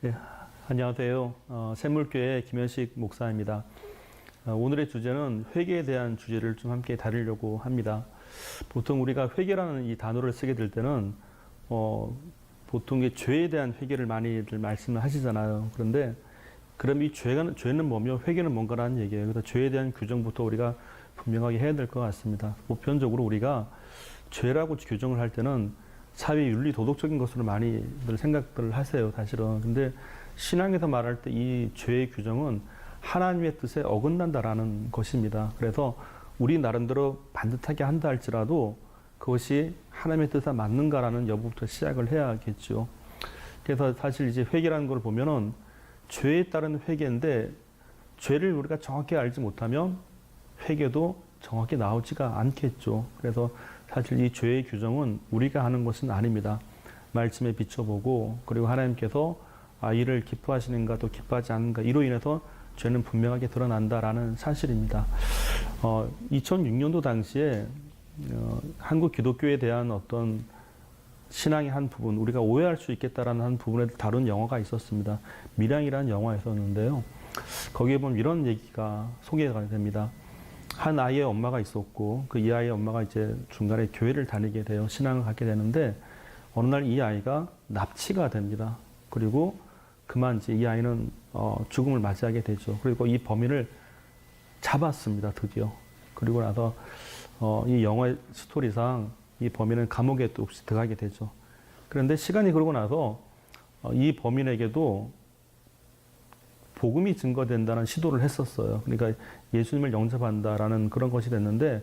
네, 안녕하세요. 샘물교회 김현식 목사입니다. 오늘의 주제는 회개에 대한 주제를 좀 함께 다루려고 합니다. 보통 우리가 회개라는 이 단어를 쓰게 될 때는 보통 죄에 대한 회개를 많이들 말씀을 하시잖아요. 그런데 그럼 이 죄는 뭐며 회개는 뭔가라는 얘기예요. 그래서 죄에 대한 규정부터 우리가 분명하게 해야 될 것 같습니다. 보편적으로 우리가 죄라고 규정을 할 때는 사회 윤리 도덕적인 것으로 많이들 생각들을 하세요, 사실은. 근데 신앙에서 말할 때 이 죄의 규정은 하나님의 뜻에 어긋난다라는 것입니다. 그래서 우리 나름대로 반듯하게 한다 할지라도 그것이 하나님의 뜻에 맞는가라는 여부부터 시작을 해야겠죠. 그래서 사실 이제 회개라는 걸 보면은 죄에 따른 회개인데 죄를 우리가 정확히 알지 못하면 회개도 정확히 나오지가 않겠죠. 그래서 사실 이 죄의 규정은 우리가 하는 것은 아닙니다. 말씀에 비춰보고 그리고 하나님께서 이를 기뻐하시는가 또 기뻐하지 않는가 이로 인해서 죄는 분명하게 드러난다라는 사실입니다. 2006년도 당시에 한국 기독교에 대한 어떤 신앙의 한 부분, 우리가 오해할 수 있겠다라는 한 부분을 다룬 영화가 있었습니다. 밀양이라는 영화였었는데요. 거기에 보면 이런 얘기가 소개가 됩니다. 한 아이의 엄마가 있었고 이 아이의 엄마가 이제 중간에 교회를 다니게 돼요. 신앙을 갖게 되는데 어느 날 이 아이가 납치가 됩니다. 그리고 그만 이제 이 아이는 죽음을 맞이하게 되죠. 그리고 이 범인을 잡았습니다. 드디어. 그리고 나서 이 영화의 스토리상 이 범인은 감옥에 또 없이 들어가게 되죠. 그런데 시간이 흐르고 나서 이 범인에게도 복음이 증거된다는 시도를 했었어요. 그러니까 예수님을 영접한다라는 그런 것이 됐는데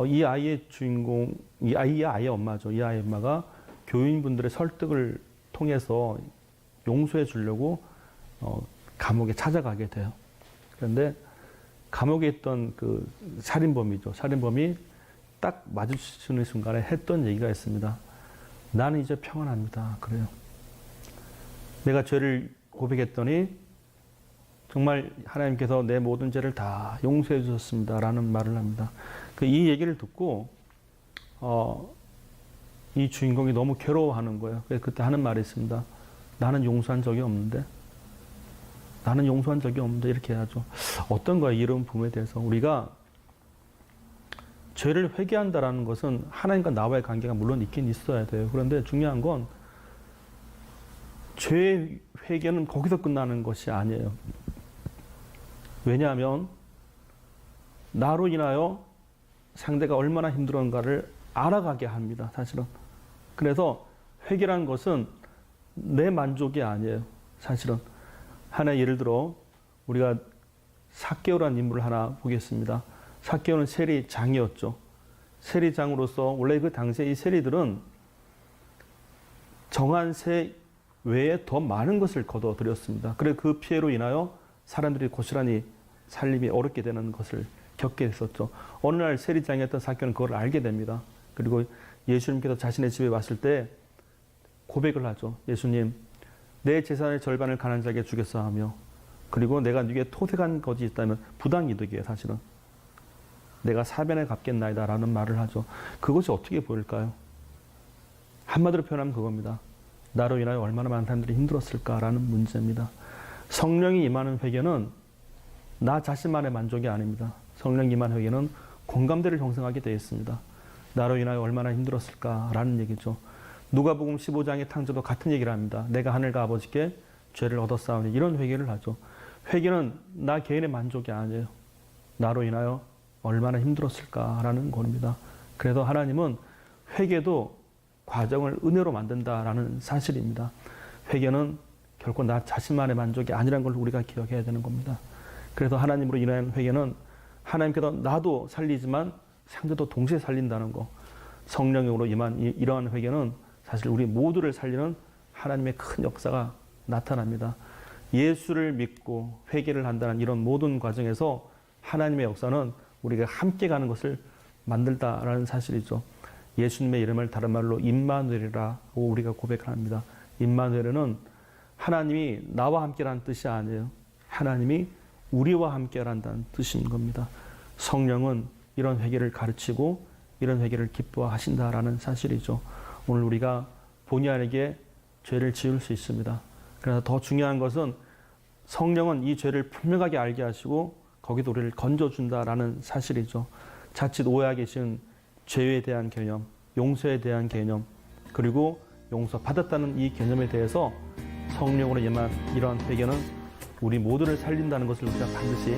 이 아이의 주인공, 이 아이의 엄마죠. 이 아이의 엄마가 교인분들의 설득을 통해서 용서해 주려고 감옥에 찾아가게 돼요. 그런데 감옥에 있던 그 살인범이죠. 살인범이 딱 마주치는 순간에 했던 얘기가 있습니다. 나는 이제 평안합니다. 그래요. 내가 죄를 고백했더니 정말 하나님께서 내 모든 죄를 다 용서해 주셨습니다. 라는 말을 합니다. 이 얘기를 듣고 이 주인공이 너무 괴로워하는 거예요. 그래서 그때 하는 말이 있습니다. 나는 용서한 적이 없는데 나는 용서한 적이 없는데 이렇게 해야죠. 어떤 거예요? 이런 부분에 대해서 우리가 죄를 회개한다라는 것은 하나님과 나와의 관계가 물론 있긴 있어야 돼요. 그런데 중요한 건 죄의 회개는 거기서 끝나는 것이 아니에요. 왜냐하면 나로 인하여 상대가 얼마나 힘들었는가를 알아가게 합니다. 사실은. 그래서 회개라는 것은 내 만족이 아니에요. 사실은. 하나 예를 들어 우리가 삭개오라는 인물을 하나 보겠습니다. 삭개오는 세리장이었죠. 세리장으로서 원래 그 당시에 이 세리들은 정한 세 외에 더 많은 것을 거둬들였습니다. 그래 그 피해로 인하여 사람들이 고스란히 살림이 어렵게 되는 것을 겪게 됐었죠. 어느 날 세리장이었던 삭개오는 그걸 알게 됩니다. 그리고 예수님께서 자신의 집에 왔을 때 고백을 하죠. 예수님, 내 재산의 절반을 가난한 자에게 주겠사 하며 그리고 내가 네게 토색한 것이 있다면 부당이득이에요. 사실은. 내가 사변에 갚겠나이다 라는 말을 하죠. 그것이 어떻게 보일까요? 한마디로 표현하면 그겁니다. 나로 인하여 얼마나 많은 사람들이 힘들었을까라는 문제입니다. 성령이 임하는 회개는 나 자신만의 만족이 아닙니다. 성령 임한 회개는 공감대를 형성하게 되어 있습니다. 나로 인하여 얼마나 힘들었을까라는 얘기죠. 누가복음 15장의 탕자도 같은 얘기를 합니다. 내가 하늘과 아버지께 죄를 얻었사오니 이런 회개를 하죠. 회개는 나 개인의 만족이 아니에요. 나로 인하여 얼마나 힘들었을까라는 겁니다. 그래서 하나님은 회개도 과정을 은혜로 만든다라는 사실입니다. 회개는 결코 나 자신만의 만족이 아니라는 걸 우리가 기억해야 되는 겁니다. 그래서 하나님으로 인한 회개는 하나님께서 나도 살리지만 상대도 동시에 살린다는 거. 성령으로 임한 이러한 회개는 사실 우리 모두를 살리는 하나님의 큰 역사가 나타납니다. 예수를 믿고 회개를 한다는 이런 모든 과정에서 하나님의 역사는 우리가 함께 가는 것을 만들다라는 사실이죠. 예수님의 이름을 다른 말로 임마누엘이라고 우리가 고백합니다. 임마누엘은 하나님이 나와 함께라는 뜻이 아니에요. 하나님이 우리와 함께한다는 뜻인 겁니다. 성령은 이런 회개를 가르치고 이런 회개를 기뻐하신다라는 사실이죠. 오늘 우리가 본의 아니게 죄를 지을 수 있습니다. 그래서 더 중요한 것은 성령은 이 죄를 분명하게 알게 하시고 거기도 우리를 건져준다라는 사실이죠. 자칫 오해하기 쉬운 죄에 대한 개념, 용서에 대한 개념, 그리고 용서받았다는 이 개념에 대해서 성령으로 임한 이러한 회개는 우리 모두를 살린다는 것을 우리가 반드시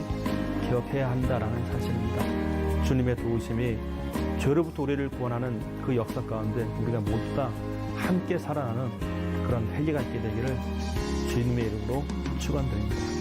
기억해야 한다라는 사실입니다. 주님의 도우심이 죄로부터 우리를 구원하는 그 역사 가운데 우리가 모두 다 함께 살아나는 그런 회개가 있게 되기를 주님의 이름으로 축원드립니다.